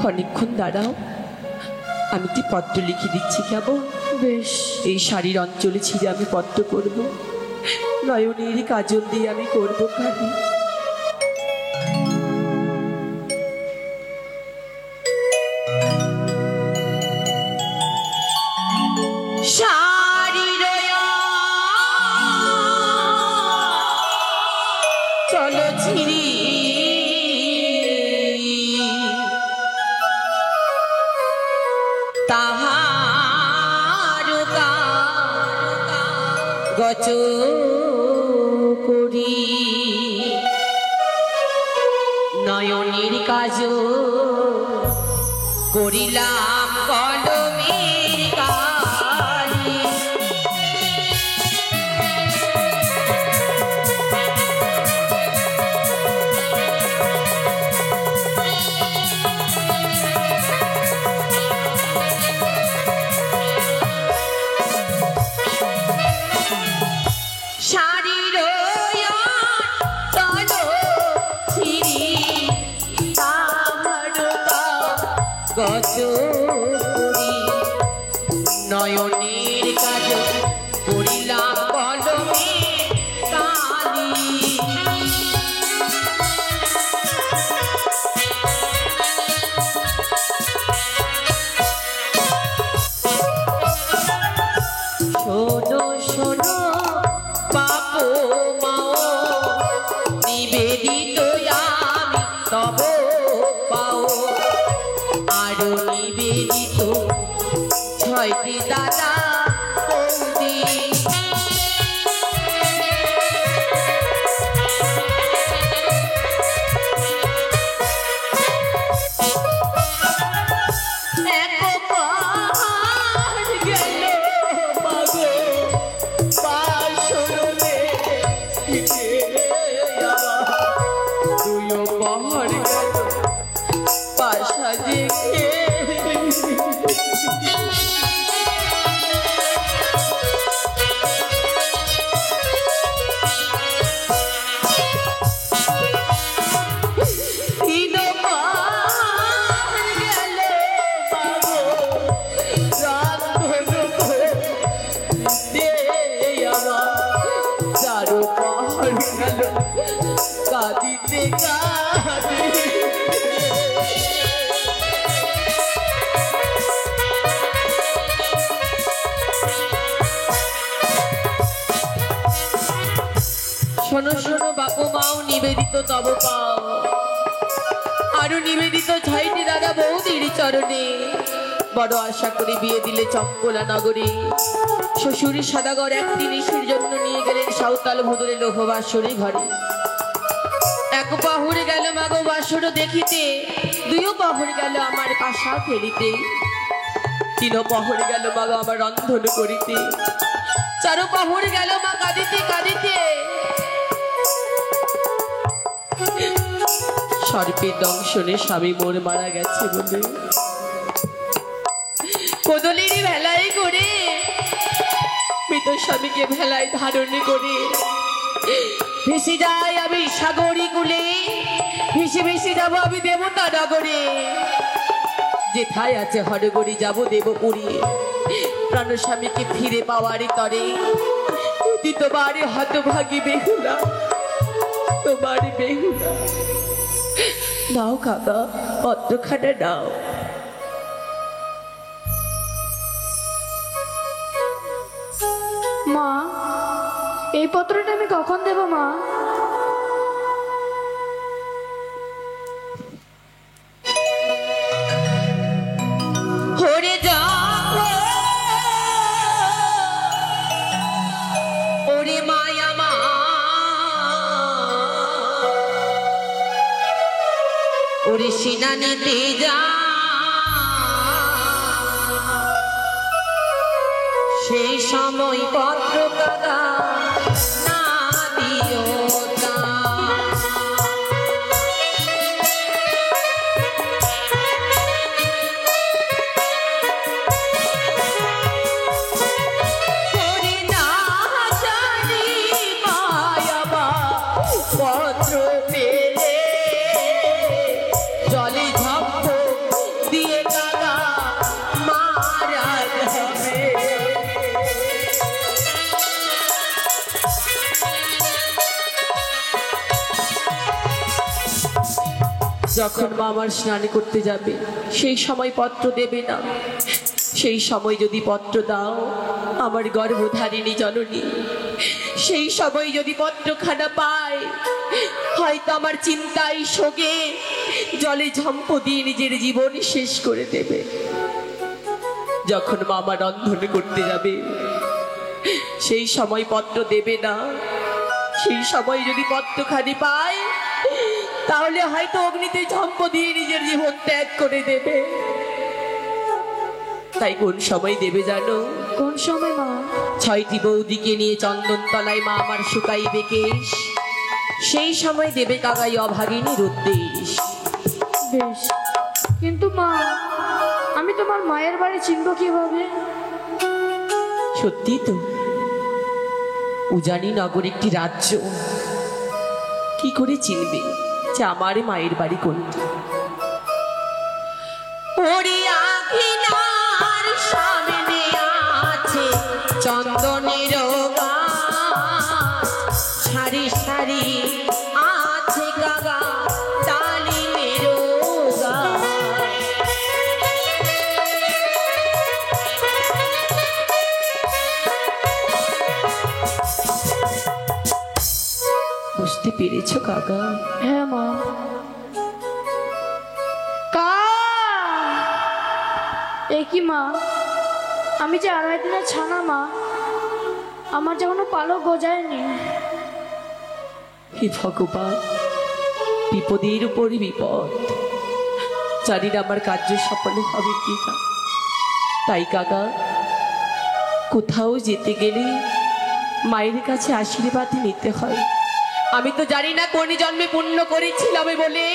অনেকক্ষণ দাঁড়াও, আমি কি পত্র লিখে দিচ্ছি কেমন? বেশ। এই শাড়ির অঞ্চলে ছিঁড়ে আমি পত্র করব, নয়নের কাজল দিয়ে আমি করব কালি। চলো ছিঁড়ি তাহার গচ করি, নয়নের কাজ করিলাম কলমের কালি। গত করি, নয়নের কাজ করিলাম কলমে কালি। শোনো শোনো বাপ মাও, নিবেদিত আমি তব পাও, আরো নিবেদিত ছয়টি দাদা বৌদি। কাঁদিতে কাঁদি শোনো শোনো বাপু মাও, নিবেদিত তব পাও, আরো নিবেদিত ছয়টি দাদা বৌদির চরণে। বড় আশা করে বিয়ে দিলে চম্পলা নগরে, শ্বশুর সদাগর একটি নিশির জন্য নিয়ে গেলেন সাঁওতাল ভুদরে লোহবাসরে ঘরে। এক পাহুর গেল মাগো বাসর দেখিতে, দুই পাহুর গেল আমার পাশা ফেলিতে, তিন পাহুর গেল মাগো আমার রন্ধন করিতে, চার পাহুর গেল মা কাঁদিতে কাঁদিতে। সর্পের দংশনে স্বামী মোর মারা গেছে বলে, কোদলেরই ভেলায় করে মৃত স্বামীকে ভেলায় ধারণ করে ভেসে যাই আমি সাগরী কুলে, ভেসে ভেসে যাবো আমি দেবতা নগরে। যেথায় আছে হরগরি যাব দেবপুরী, প্রাণ স্বামীকে ফিরে পাওয়ারই তরে। দ্বিতীয়বার হতভাগী বেহুলা, তোমার বেহুলা। নাও কাকা পত্রখানা নাও। মা, এই পত্রটা আমি কখন দেব মা? হরে যা ওরে মায়া মা, ওরে সিনানিতে যা, সেই সময় পত্র কাদা না দিও তা। হরি না জানি মায়া মা, পত্র পেলে জলে ঝম্প যখন মা আমার স্নান করতে যাবে সেই সময় পত্র দেবে না। সেই সময় যদি পত্র দাও আমার গর্ভধারিণী জননী, সেই সময় যদি পত্রখানা পায় হয়তো আমার চিন্তায় শোকে জলে ঝম্প দিয়ে নিজের জীবন শেষ করে দেবে। যখন মা আমার রন্ধন করতে যাবে সেই সময় পত্র দেবে না। সেই সময় যদি পত্রখানি পায় তাহলে হয়তো অগ্নিতে ঝম্প দিয়ে নিজের জীবন ত্যাগ করে দেবে। তাই কোন সময় দেবে জানো? কোন সময় মা? 6টি বৌদিকে নিয়ে চন্দনতলায় মা আমার শুকাইবে কেশ, সেই সময় দেবে কাগাই অভাগিনীর উদ্দেশ। বেশ, কিন্তু মা আমি তোমার মায়ের বাড়ি চিনব কিভাবে? সত্যি তো, উজানি নগর একটি রাজ্য, কি করে চিনবে যে আমার মায়ের বাড়ি কোনটা? ওরে আঘিনার সামনে আছে চন্দনের গাছ, সারি সারি আছে গাগা ডালিমের গাছ। বুঝতে পেরেছো কাকা? হ্যাঁ মা। কি মা, আমি যে 2.5 দিনের ছানা মা, আমার যে কোনো পালক গজায়নি। হে ভগবান, বিপদের উপরই বিপদ, জানি না আমার কার্য সফল হবে কি না। তাই কাকা, কোথাও যেতে গেলে মায়ের কাছে আশীর্বাদ নিতে হয়। আমি তো জানি না কোন জন্মে পুণ্য করেছিলাম বলে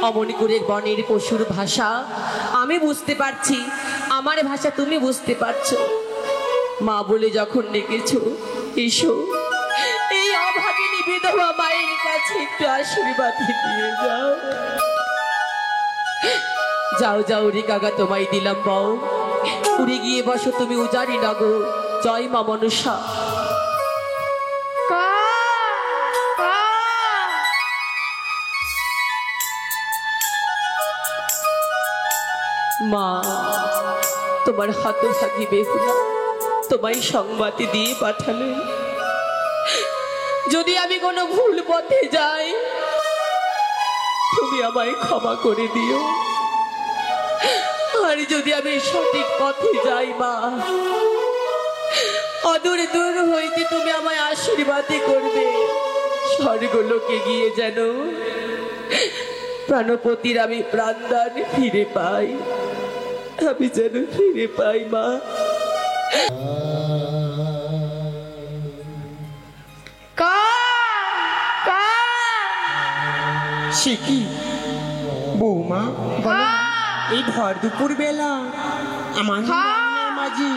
অমনিকুরের বনের পশুর ভাষা আমি বুঝতে পারছি, আমার ভাষা তুমি বুঝতে পারছো। মা বলে যখন ডেকেছো এসো, এই অভাগিনী বিধবা মায়ের কাছে একটু আশীর্বাদ দিয়ে যাও। যাও যাও রে কাকা, তোমায় দিলাম বউ, উড়ে গিয়ে বসো তুমি উজানি নগর। জয় মা মনসা। মা, তোমার হতভাগী বেহুলা তোমায় সংবাদে দিয়ে পাঠালেন। যদি আমি কোনো ভুল পথে যাই তুমি আমায় ক্ষমা করে দিও, আর যদি আমি সঠিক পথে যাই মা, অদূর দূর হইতে তুমি আমায় আশীর্বাদ করবে। স্বর্গলোকে গিয়ে যেন প্রাণপতির আমি প্রাণদান ফিরে পাই, আমি যেন ফিরে পাই মা। সে কি বৌমা, এই ভর দুপুর বেলা আমার মাঝি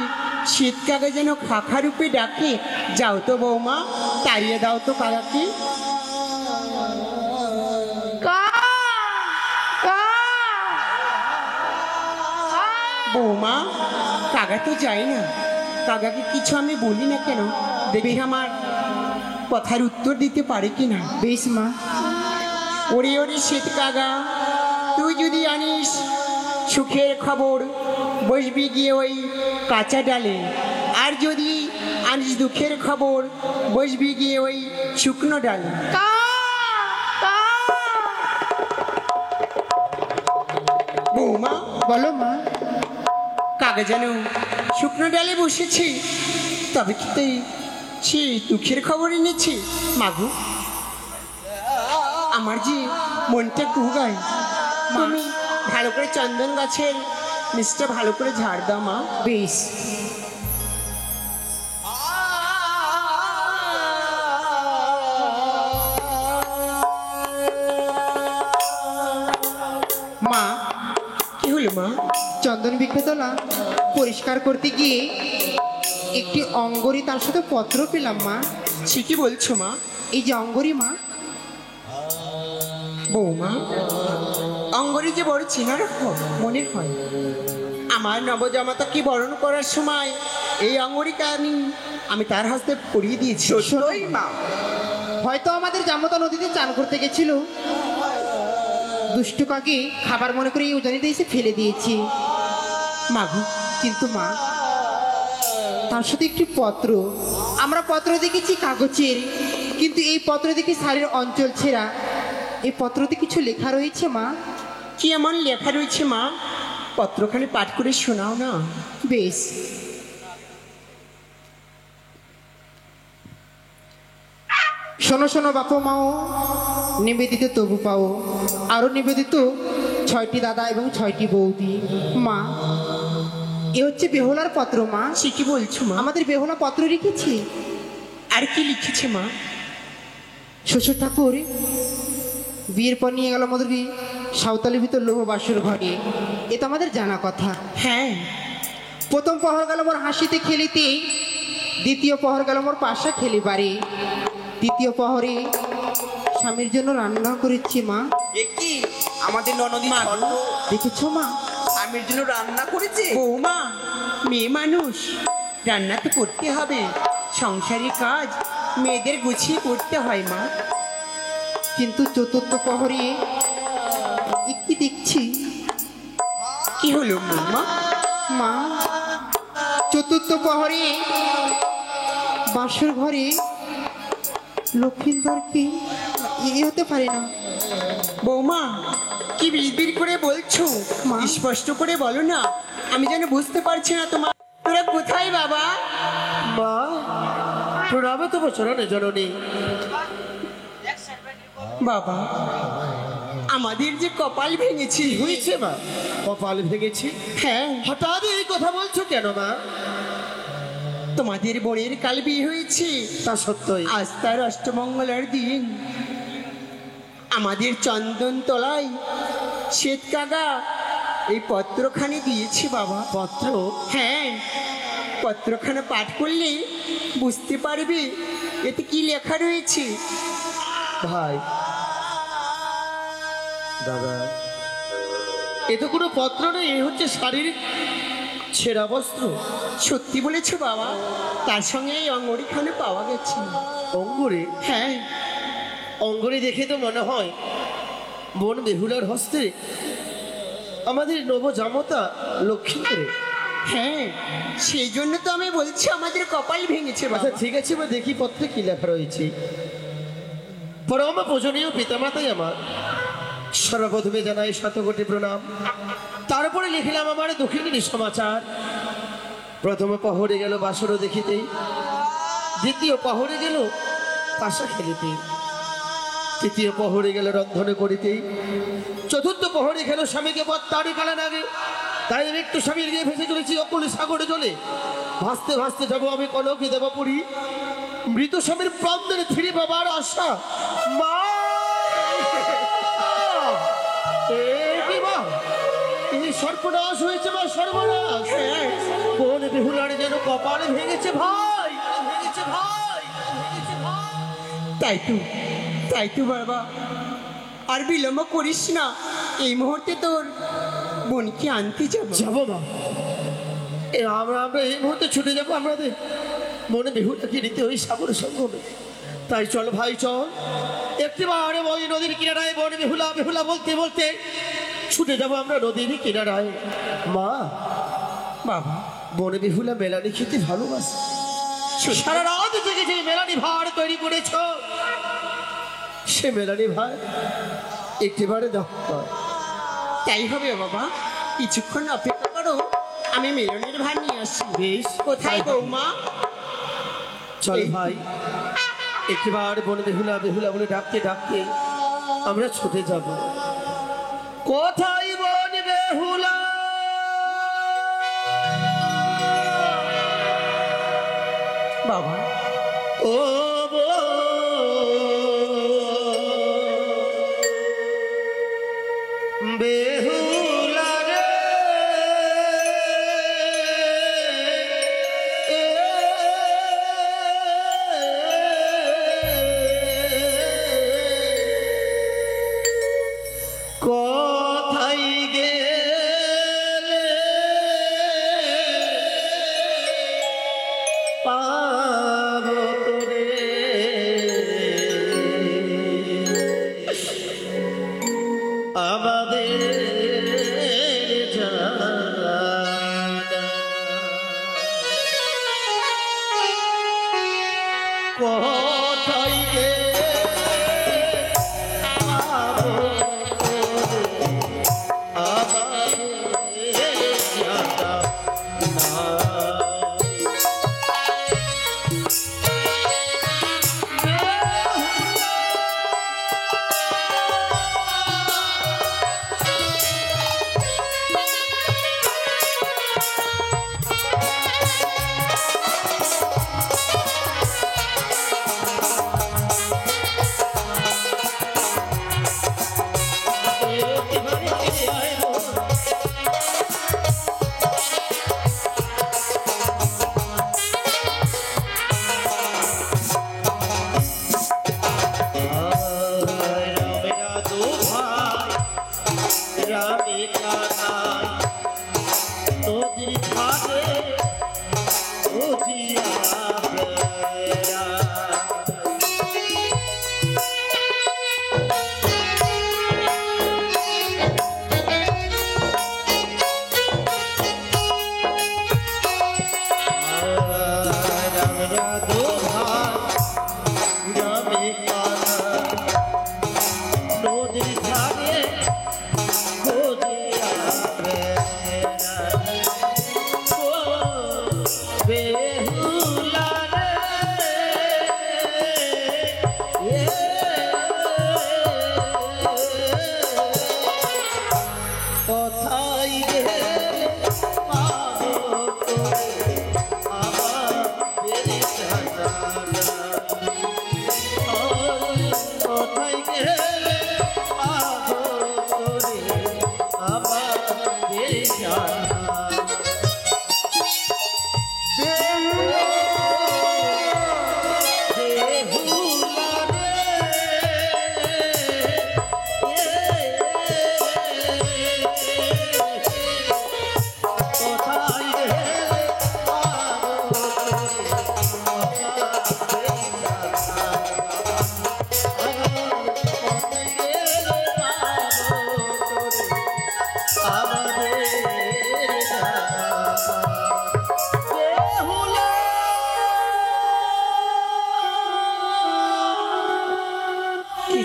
শীত কাকে যেন খাখা রূপে ডাকে। যাও তো বৌমা, তাড়িয়ে দাও তো কাকাকে। বৌমা, কাকা তো যাই না, কাকাকে কিছু আমি বলি না কেন, দেখি আমার কথার উত্তর দিতে পারে কিনা। বেশ মা। ওরে ওরে শীত কাকা, তুই যদি আনিস সুখের খবর বসবি গিয়ে ওই কাঁচা ডালে, আর যদি আনিস দুঃখের খবর বসবি গিয়ে ওই শুকনো ডালে। বৌমা বলো মা। কাকা যেন শুকনো ডালে বসেছি, তবে কি সে দুঃখের খবর এনেছি? মাগু, আমার যে মনটা কুগায়, তুমি ভালো করে চন্দন গাছের নিচটা ভালো করে ঝাড় দাও মা। বেশ। মা, কি হলো মা? চন্দন বিক্রেতলা পরিষ্কার করতে গিয়ে একটি অঙ্গরি, তার সাথে পত্র পেলাম মা। সে কি বলছো মা? এই যে অঙ্গরি মা। বৌমা, অঙ্গরি যে বড় চেনার মনে হয়। আমার নবজামাতাকে বরণ করার সময় এই অঙ্গরিকা আমি তার হাতে পরিয়ে দিয়েছি। শোনোই মা, হয়তো আমাদের জামতা নদীতে চান করতে গেছিল, দুষ্টু কাকে খাবার মনে করে এই উজানিতে এসে ফেলে দিয়েছি মাগো। কিন্তু মা, তার সাথে একটি পত্র, আমরা পত্র দেখেছি কাগজের, কিন্তু এই পত্র দেখি শাড়ির অঞ্চল ছেঁড়া। এই পত্রতে কিছু লেখা রয়েছে মা। কি এমন লেখা রয়েছে মা? পত্রখানি পাঠ করে শোনাও না। বেশ। শোনো শোনো বাপু মাও, নিবেদিত তবু পাও, আরো নিবেদিত 6টি দাদা এবং 6টি বৌদি। মা, এ হচ্ছে বেহুলার পত্র মা। সে কি বলছো মা? আমাদের বেহুলা পত্র লিখেছি। আর কি লিখেছে মা? শ্বশুর ঠাকুর বিয়ের পর নিয়ে গেল আমাদের সাঁওতালির ভিতর লোহ বাসর ঘরে, এ তো আমাদের জানা কথা। হ্যাঁ। প্রথম প্রহর গেল মোর হাসিতে খেলিতে, দ্বিতীয় প্রহর গেল মোর পাশা খেলিবারে, তৃতীয় প্রহরে স্বামীর জন্য রান্না করেছি মা। কি আমাদের ননদী দেখেছো মা? স্বামীর জন্য রান্না করেছে? বৌমা, মেয়ে মানুষ, রান্না তো করতে হবে। সংসারের কাজ মেয়েদের গুছিয়ে করতে হয় মা। কিন্তু চতুর্থ প্রহরে কি দেখছি? কি হলো বৌমা? মা, চতুর্থ প্রহরে বাসর ঘরে লক্ষিন্দরকে, এ হতে পারে না। বৌমা, কি বিড়বিড় করে বলছো? মা। স্পষ্ট করে বলো না, আমি যেন বুঝতে পারছি না। তোমার তোরা কোথায় বাবা? মা, প্রণামে তো চরণে জননী। বাবা, আমাদের যে কপাল ভেঙেছি। হয়েছে মা? কপাল ভেঙেছি? হ্যাঁ। হঠাৎ এই কথা বলছো কেন মা? তোমাদের বোনের কাল বিয়ে হয়েছে, তা সত্যই। আজ তার অষ্টমঙ্গলার দিন। আমাদের চন্দন তলায় শ্বেত কাকা এই পত্রখানি দিয়েছে বাবা। পত্র? হ্যাঁ, পত্রখানা পাঠ করলে বুঝতে পারবে এতে কি লেখা রয়েছে। ভাই, দাদা, এ তো কোনো পত্র নেই, এ হচ্ছে শাড়ির ছেঁড়া বস্ত্র। সত্যি বলেছো বাবা, তার সঙ্গে এই অঙ্গড়িখানে পাওয়া গেছে। অঙ্গরে? হ্যাঁ। অঙ্গরে দেখে তো মনে হয় বোন বেহুলার হস্তে আমাদের নবজামতা লক্ষ্মীপুরে। হ্যাঁ, সেই জন্য তো আমি বলছি আমাদের কপাল ভেঙেছে বাবা। আচ্ছা ঠিক আছে, আমরা দেখি পত্রে কি লেখা রয়েছে। পরম পূজনীয় পিতামাতাই আমার, সর্বপ্রথমে জানাই শতকোটি প্রণাম। তারপরে লিখিলাম আমার দুঃখিনীর সমাচার। প্রথম প্রহরে গেল বাসর দেখিতে, দ্বিতীয় প্রহরে গেল পাশা খেলিতে, তৃতীয় প্রহরে গেল রন্ধনে করিতে, চতুর্থ প্রহরে গেল স্বামীকে বত্তাড়ি কালা নাগে। তাই আমি একটু স্বামীর গিয়ে ভেসে চলেছি অকুল সাগরে জলে। ভাসতে ভাসতে যাবো আমি কনকে দেবাপুরী, মৃত স্বামীর প্রাণে ফিরে পাবার আশা। মা, এই সর্বনাশ হয়েছে মা, সর্বনাশ। কোন বেহুলার যেন কপালে ভেঙেছে ভাই, ভেঙেছে ভাই, ভেঙেছে ভাই। তাই তো বাবা, আর বিলম্ব করিস না। এই মুহূর্তে তোর বোনকে আনতে যাবো। যাবো মা, আমরা এই মুহূর্তে ছুটে যাবো আমাদের মনে বেহুলাকে নিতে ওই সাগরের সঙ্গমে। তাই চল ভাই চল, একটিবার ওই নদীর কিনারায় বন বেহুলা বেহুলা বলতে বলতে ছুটে যাবো আমরা নদীর কিনারায়। মা, বাবা, বন বেহুলা মেলানি খেতে ভালোবাসে। সারা রাত থেকে যে মেলানি ভার তৈরি করেছ, সে মেলানি ভার একটিবারে দাও। তাই হবে বাবা, কিছুক্ষণ অপেক্ষা করো, আমি মেলনের ভার নিয়ে আসছি। বেশ, কোথায় বৌমা? চল ভাই, একবার বন বেহুলা বেহুলা বলে ডাকতে ডাকতে আমরা ছুটে যাব। কোথায় বন বেহুলা? বাবা, ও বেহুলা রে, কোথায় গেলে পাবো তোরে?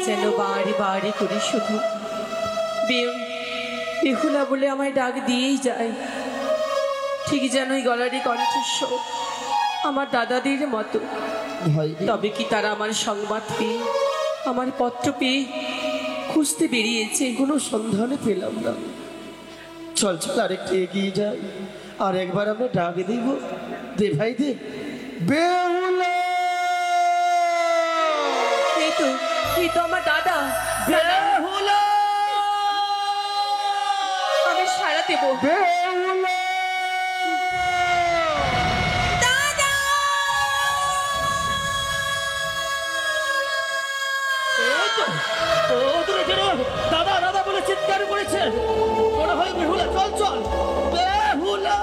যেন বাড়ি বাড়ি করে শুধু বেহুলা বলে আমায় ডাক দিয়েই যায়। ঠিক যেন ওই গলারই কণ্ঠস্বর আমার দাদাদের মতো। তবে কি তারা আমার সংবাদ পেয়ে, আমার পত্র পেয়ে খুঁজতে বেরিয়েছে? কোনো সন্ধানে পেলাম না। চল চল আরেকটু এগিয়ে যাই, আর একবার আমরা ডাক দিব, দে ভাই দে, বেহুলা। এই তো আমার দাদা। বেহুলা, আমি সারা দেব। বেহুলা। দাদা দাদা বলে চিৎকার করেছে, মনে হয় বেহুলা। চল চল, বেহুলা।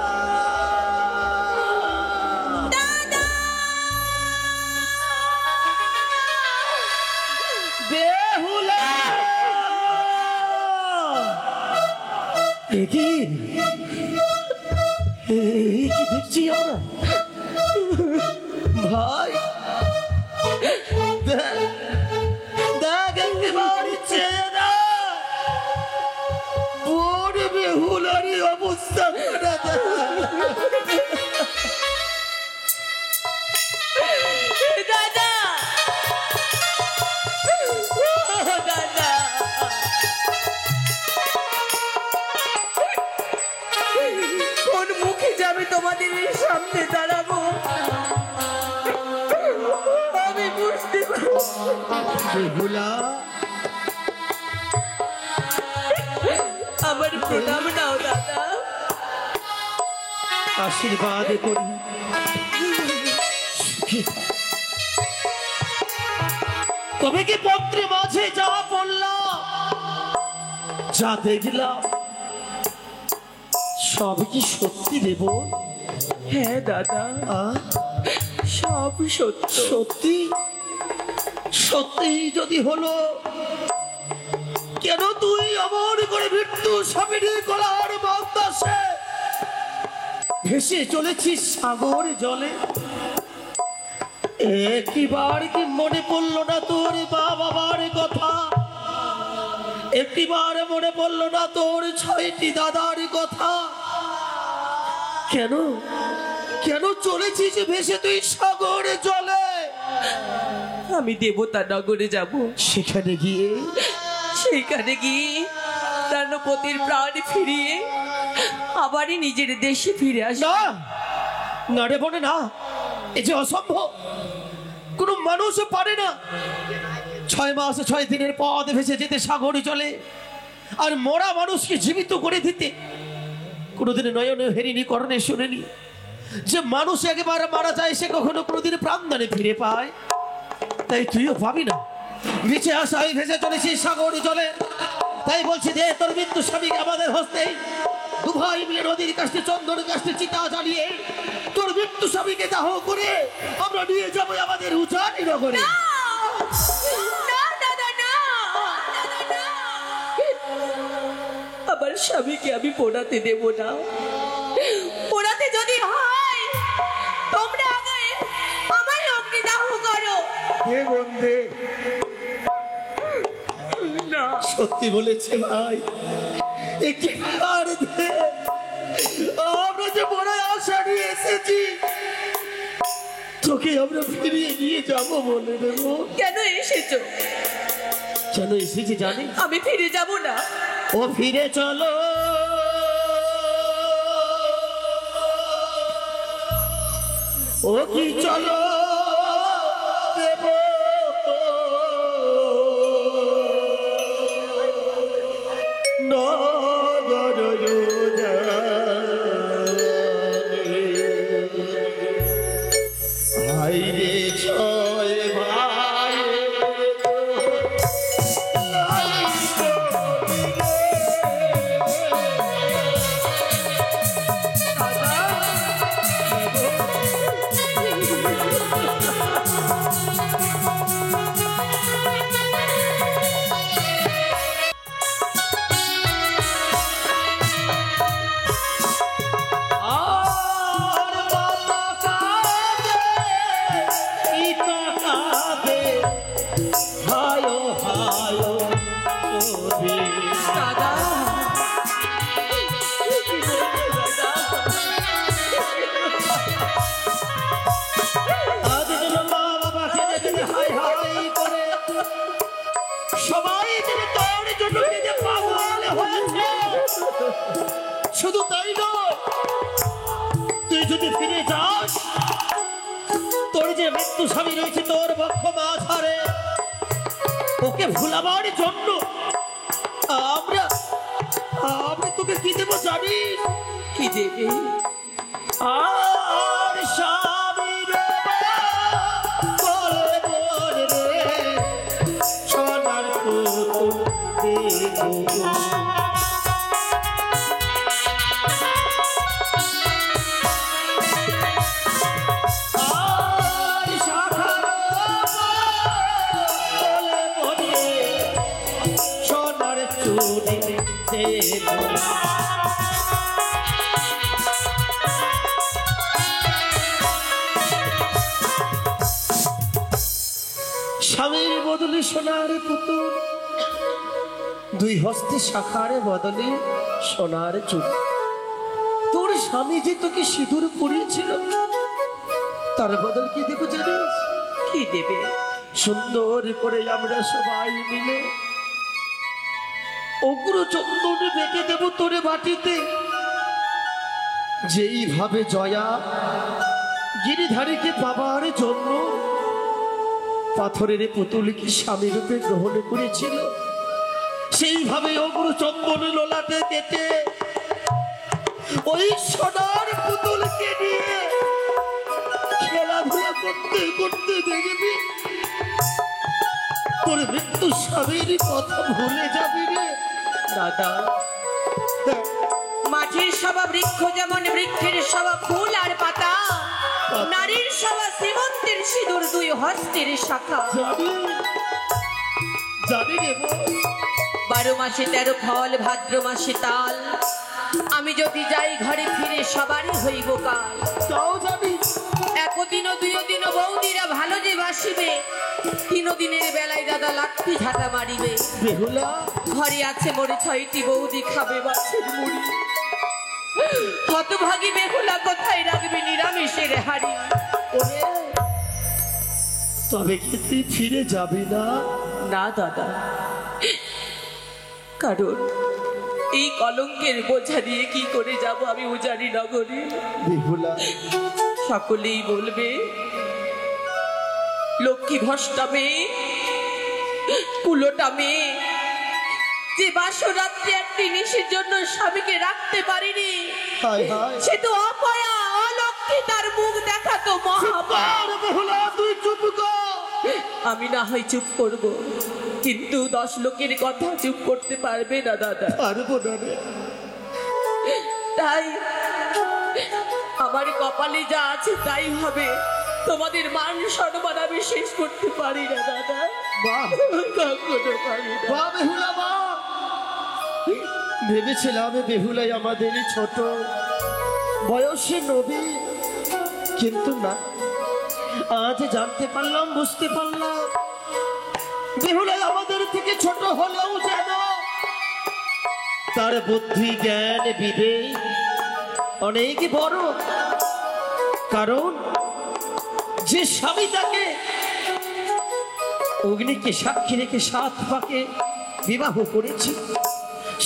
বেহুলা, কি দেখছি আমরা? ভাই দেখ একেবারে চেনা বোন বেহুলারই অবস্থা করে দেখ। দাদা দাদা, কোন মুখে যাবে তোমাদের সামনে দাঁড়াবো আমি বুঝতে বেহুলা, আমার প্রণাম নাও দাদা। আশীর্বাদ করি। তবে কি পত্রে মাঝে যা পড়লাম, যা দেখলাম, সব কি সত্যি দেব? হ্যাঁ দাদা, সব সত্য। সত্যি? সত্যি যদি হলো, কেন তুই অমর করে মৃত্যু স্বামীর গলার বাতাসে ভেসে চলেছিস সাগর জলে? একটিবার কি মনে পড়লো না তোর বাবার কথা? একটিবার মনে পড়লো না তোর 6টি দাদার কথা? কেন কেন চলেছিস ভেসে তুই সাগর জলে? আমি দেবতা নগরে যাব। সেখানে গিয়ে দানপতির প্রাণ ফিরিয়ে আবারই নিজের দেশে ফিরে আসি। না না রে বোনে, না, এ যে অসম্ভব। কোন মানুষ পারে না 6 মাস 6 দিনের পথ ভেসে যেতে সাগর জলে, আর মরা মানুষকে জীবিত করে দিতে। কোনোদিন নয়নে হেরিনি, করণে শুনেনি যে মানুষ একেবারে মারা যায়, সে কখনো কোনোদিন প্রাণদানে ফিরে পায়। তাই তুইও পাবি না। নিচে আসাই ভেসে চলেছিস সাগর জলে। তাই বলছি, দে তোর মৃত্যু স্বামীকে আমাদের হস্তে। দু ভাই মিলে নদীর কাছে চন্দন কাছে চিতা জ্বালিয়ে তোর মৃত্যু স্বামীকে দাহ করে আমরা নিয়ে যাবো আমাদের উজানি নগরে। আমার স্বামীকে আমি পোড়াতে দেব না। পোড়াতে যদি হয় তোমরা আগে আমার অগ্নি দাহ করো। হে বন্ধে, না, সত্যি বলেছে ভাই, একটি কার দে। আমরা যে বড় আশা নিয়ে এসেছি, তোকে আমরা ফিরিয়ে নিয়ে যাবো বলে দেবো। কেন এসেছো? কেন এসেছি জানি? আমি ফিরে যাব না। ও ফিরে চলো, ও কি চলো দেব নগর ভাই রে 6 ভাই ওকে ভুলাবার জন্য আমরা আমি তোকে কি দেবো জানিস? কি দেবে? আর স্বামী রে বলে বলে রে সোনার পুতুল দেবো। আর শাখার বলে বলে সোনার চুড়ি দেবো। স্বামীর বদলে সোনার পুতুল, দুই হস্তে শাখার বদলে সোনার চুল। তোর স্বামী যে তোকে সিঁদুর পরিয়েছিল, তার বদল কি দেবো জানিস? কি দেবে? সুন্দর করে আমরা সবাই মিলে অগ্র চন্দন বেঁকে দেবো তোরে বাটিতে। যেইভাবে জয়া গিরিধারীকে পাবার জন্য পাথরের পুতুলকে স্বামী রূপে গ্রহণ করেছিল, সেইভাবে অগ্র চন্দন লোলাতে কেটে ওই সোনার পুতুলকে নিয়ে খেলাধুলা করতে করতে দেখবি তোর মৃত্যু স্বামীর কথা ভুলে যাবি রে। দাদা, মাটির সবা বৃক্ষ যেমন বৃক্ষের সবা ফুল আর পাতা, নারীর সবা শ্রীমন্তের সিঁদুর দুই হস্তের শাখা। জানি জানি রে বল। 12 মাসে 13 ফল, ভাদ্র মাসে তাল। আমি যদি যাই ঘরে ফিরে সবারই হইব কাল। তাও জানি একদিনও দুইদিনও বৌদিরা ভালো যে বাসিবে, 3 দিনের বেলায় দাদা লাঠি ঝাঁটা মারিবে। বেহুলা ঘরে আছে মোরে 6টি বৌদি, খাবে মাছের মুড়ি। হতভাগী বেহুলা কোথায় রাখবে নিরামিষের হাড়ি? ওরে, তবে কি তুই ফিরে যাবি না? না দাদা, কারণ এই কলঙ্কের বোঝা দিয়ে কি করে যাব আমি উজানি নগরে? বেহুলা সকলেই বলবে লক্ষ্মী ভ্রষ্টা মেয়ে, কুলোটা মেয়ে, যে বাসরাত্রে একটি নিশির জন্য স্বামীকে রাখতে পারিনি, হায় হায়। সে তো অপয়া অলক্ষ্মী, তার মুখ দেখাতো মহাপাপ। আর বেহুলা তুই চুপ কর। আমি না হয় চুপ করব, কিন্তু 10 লোকের কথা চুপ করতে পারবে না দাদা। পারবো না রে। তাই আমার কপালে যা আছে তাই হবে। তোমাদের মান সম্মান আমি শেষ করতে পারি না দাদা, বাহ কখনো পারি না। বাহ বেহুলা বাহ। ভেবেছিলাম বেহুলাই আমাদের ছোট বয়সে নবী, কিন্তু না, আজ জানতে পারলাম, বুঝতে পারলাম বেহুলাই আমাদের থেকে ছোট হলেও যেন তার বুদ্ধি জ্ঞান বিবেক অনেক বড়। কারণ যে স্বামী তাকে অগ্নিকে সাক্ষী রেখে 7 পাকে বিবাহ করেছে,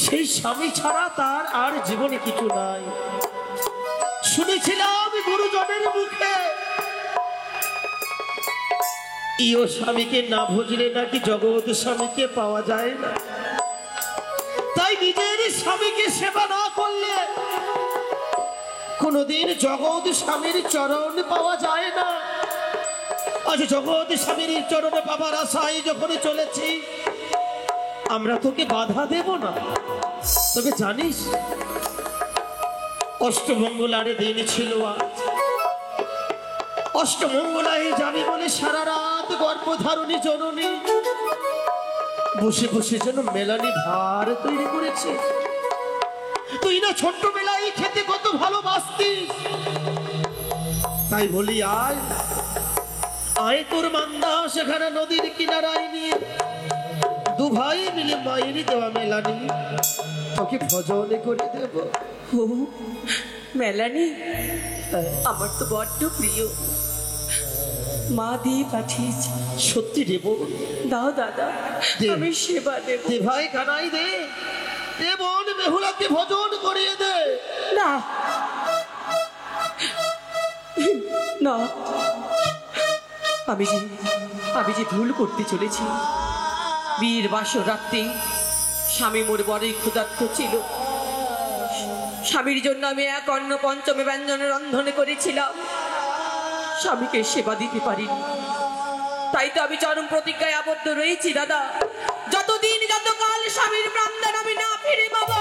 সেই স্বামী ছাড়া তার আর জীবনে কিছু নাই। শুনেছিলাম গুরুজনের মুখে, ইও স্বামীকে না ভুজলে নাকি জগৎ স্বামীকে পাওয়া যায় না। তাই নিজের স্বামীকে সেবা না করলে কোনদিন জগৎ স্বামীর চরণ পাওয়া যায় না। আজ জগৎ স্বামীর চরণে পাবার আশায় যখন চলেছি, আমরা তোকে বাধা দেব না। তবে জানিস, অষ্টমঙ্গলার দিন ছিল আজ। অষ্টমঙ্গলায় যাবি বলে সারা রাত গর্ভধারণী জননী বসে বসে যেন মেলানি ভার তৈরি করেছে। তুই না ছোট্টবেলায় খেতে কত ভালোবাসতিস, তাই বলি আয় আয় তোর মান্দা সেখানে নদীর কিনারায় নিয়ে 2 ভাই মিলে মায়ের দেওয়া মেলানি তোকে ভজন করে দেব। ও মেলানি, আমার তো বড্ড প্রিয়, মা দিয়ে পাঠিয়েছে। সত্যি দেব? দাও দাদা, দে। আমি সেবা দেব। দে ভাই, কানাই দে, দে বোন বেহুলাকে ভজন করিয়ে দে। না না, আমি যে ভুল করতে চলেছি। বিয়ের বাসর রাত্রে স্বামী মোর বড়ই ক্ষুধার্ত ছিল। স্বামীর জন্য আমি এক অন্ন পঞ্চমে ব্যঞ্জন রন্ধনে করেছিলাম, স্বামীকে সেবা দিতে পারিনি। তাই তো আমি চরম প্রতিজ্ঞায় আবদ্ধ রয়েছি দাদা, যতদিন যতকাল স্বামীর প্রাণদান আমি না ফিরে পাবো,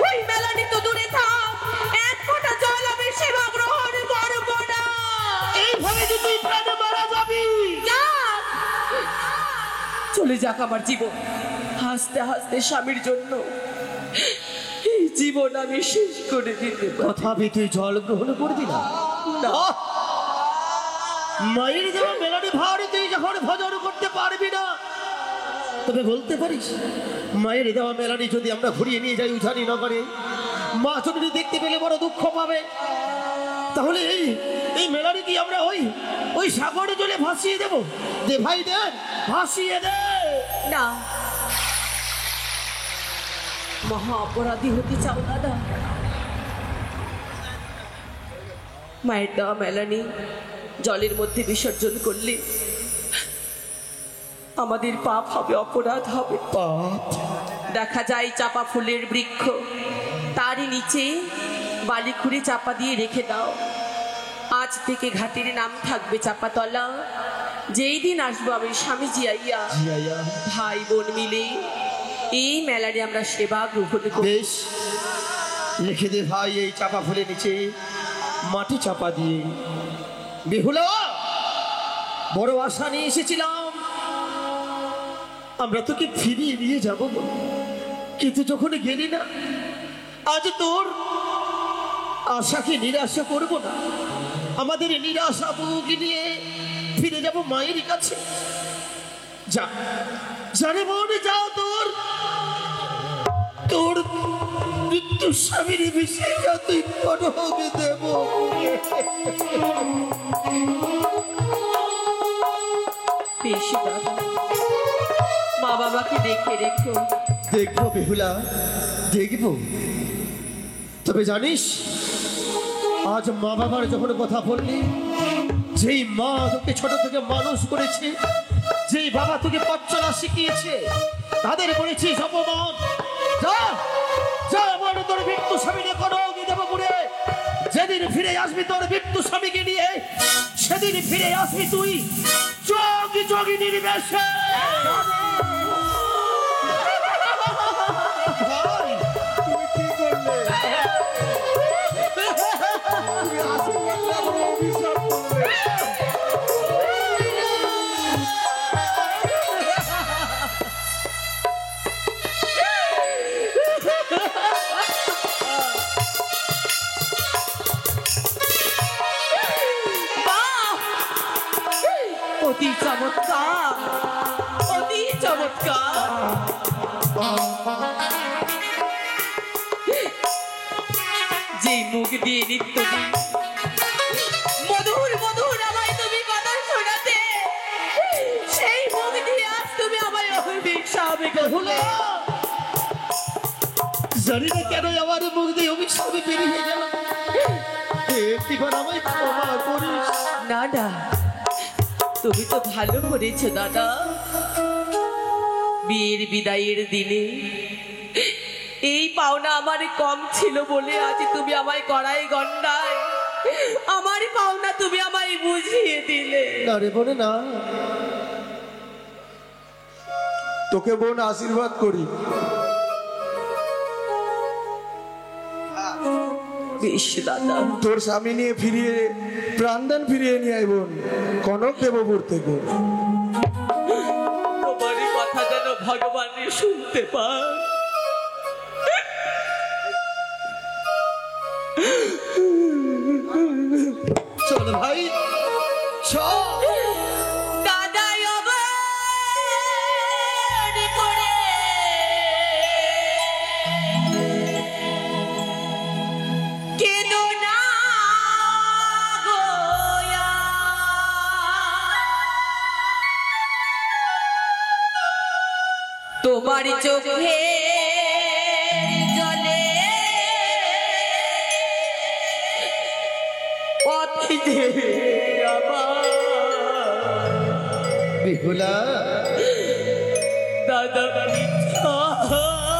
ওই মেলানি তো দূরে থাক, এক ফোঁটা জল আমি সেবা গ্রহণ করব না। এইভাবে যে তুই প্রাণে মারা যাবি, যাক, চলে যাক আমার জীবন, হাসতে হাসতে স্বামীর জন্য এই জীবন আমি শেষ করে দিতে পারি। তথাপি তুই জল গ্রহণ করবি না? না, মায়ের দেওয়া মেলানি ভাড়ি তুই যখন ভজন করতে পারবি না, তবে বলতে পারিস মায়ের দেওয়া মেলানি যদি আমরা ঘুরিয়ে নিয়ে যাই উঠানি নগরে, মা যদি দেখতে পেলে বড় দুঃখ পাবে। তাহলে এই মেলানি কি আমরা ওই সাগরে জলে ভাসিয়ে দেবো? দে ভাই দে, ভাসিয়ে দে। না, মহা অপরাধী হতে চাও দাদা? মায়ের দেওয়া মেলানি জলের মধ্যে বিসর্জন করলে আমাদের পাপ হবে, অপরাধ হবে। পাপ? দেখা যায় চাপা ফুলের বৃক্ষ, তারই নিচে বালি খুঁড়ে চাপা দিয়ে রেখে দাও। আজ থেকে ঘাটের নাম থাকবে চাপাতলা। যেই দিন আসবো আমি স্বামী জিয়াইয়া ভাই বোন মিলে এই মেলারে আমরা সেবা গ্রহণ করব। বেশ, লিখে দে ভাই এই চাপা ফুলের নিচে মাটি চাপা দিয়ে। বেহুলা, বড় আশা নিয়ে এসেছিলাম আমরা তোকে ফিরিয়ে নিয়ে যাব, কিন্তু যখন গেলি না, আজ তোর আশাকে নিরাশা করব না। আমাদের নিরাশা বুকে নিয়ে ফিরে যাব মায়ের কাছে। যা জানে মনে যাও, তোর মৃত্যু স্বামীর বিষয়টা তুই কনকে দেব। বেশি দাদা, মা বাবাকে দেখে রেখো। দেখবো বেহুলা, দেখবো। তবে জানিস, আজ মা বাবার যখন কথা বললি, যেই মা তোকে ছোট থেকে মানুষ করেছে, যেই বাবা তোকে পথ চলা শিখিয়েছে, তাদের করেছিস অপমান। যা যা, আমার তোর মৃত্যু স্বামীকে কনকে দেব বলে। যেদিন ফিরে আসবি তোর মৃত্যু স্বামীকে নিয়ে, সেদিন ফিরে আসবি তুই যোগী যোগী নির্বেশে। অতি চমৎকার, অতি চমৎকার। যে মুখ দিয়ে নিত্যদিন মধুর মধুর আমায় তুমি কথা শোনাতে, সেই মুখ দিয়ে আজ তুমি আমায় অভিশাপে করলে। জানি না কেন আমার মুখ দিয়ে অভিশাপে বেরিয়ে গেল। একটিবার আমায় ক্ষমা করিস। না না, তুমি তো ভালো করেছো দাদা। বিয়ের বিদায়ের দিনে এই পাওনা আমার কম ছিল বলে আজ তুমি আমায় কড়াই গন্ডায় আমার পাওনা তুমি আমায় বুঝিয়ে দিলে। না রে বোনে, না। তোকে বোন আশীর্বাদ করি। বেশ দাদা, তোর স্বামী নিয়ে ফিরিয়ে প্রাণদান ফিরিয়ে নিয়ে আয় বোন, কনক দেবপুর থেকে। তোমার কথা যেন ভগবান শুনতে পান। চল ভাই, চল। দাদাই অবাক করে কেঁদো না গোয়া, তোমার চোখে জলে অতীতে আমার বেহুলা, দাদা পিছা হয়ে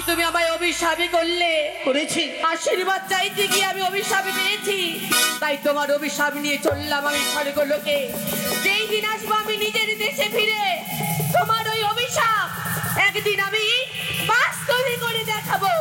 তুমি আমায় অভিশাপই করলে করেছি আশীর্বাদ চাইতে গিয়ে আমি অভিশাপই পেয়েছি, তাই তোমার অভিশাপ নিয়ে চললাম আমি স্বর্গলোকে। যেই দিন আসবো আমি নিজের দেশে ফিরে তোমার ওই অভিশাপ একদিন আমি বাস্তবে করে দেখাবো।